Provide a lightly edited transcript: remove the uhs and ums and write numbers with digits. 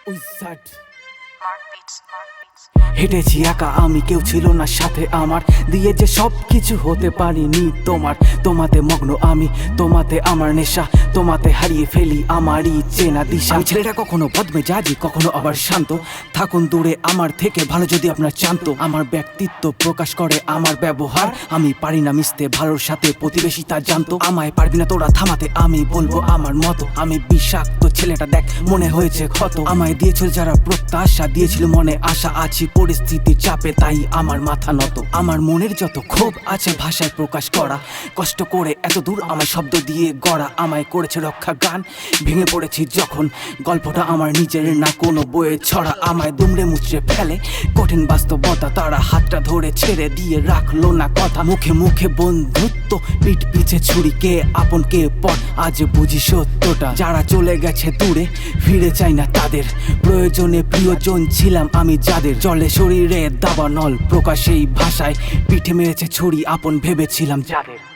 Wizard হেঁটেছি একা আমি, কেউ ছিল না সাথে আমার, দিয়ে যে সব কিছু হতে পারিনি তোমার। তোমাতে মগ্ন আমি, তোমাতে আমার নেশা, তোমাতে হারিয়ে ফেলি আমারই চেনা দিশা। আমি ছেলেটা কখনো বদমেজাজি, কখনো আবার শান্ত, থাকুন দূরে আমার থেকে ভালো যদি আপনার চান্ত। আমার ব্যক্তিত্ব প্রকাশ করে আমার ব্যবহার, আমি পারি না মিশতে ভালোর সাথে, প্রতিবেশী তা জানতো। আমায় পারবি না তোরা থামাতে, আমি বলবো আমার মতো। আমি বিষাক্ত ছেলেটা, দেখ মনে হয়েছে ক্ষত। আমায় দিয়েছিল যারা প্রত্যাশা, দিয়েছিল মনে আশা, আছি পরিস্থিতির চাপে তাই আমার মাথা নত। আমার মনের যত ক্ষোভ আছে ভাষায় প্রকাশ করা, কষ্ট করে এত দূর আমায় শব্দ দিয়ে গড়া। আমায় করেছে রক্ষা গান, ভেঙে পড়েছি যখন গল্পটা আমার নিজের না কোনো বইয়ে ছড়া। আমায় দুমড়ে মুচড়ে ফেলে কঠিন বাস্তবতা, তারা হাতটা ধরে ছেড়ে দিয়ে রাখলো না কথা। মুখে মুখে বন্ধুত্ব, পিঠ পিছে ছুরি, কে আপন কে পর আজ বুঝি সত্যটা। যারা চলে গেছে দূরে ফিরে চাই না তাদের, প্রয়োজনে প্রিয়জন ছিলাম আমি যাদের। জলে শরীরে দাবানল প্রকাশেই ভাষায়, পিঠে মেরেছে ছুরি আপন ভেবেছিলাম যাদের।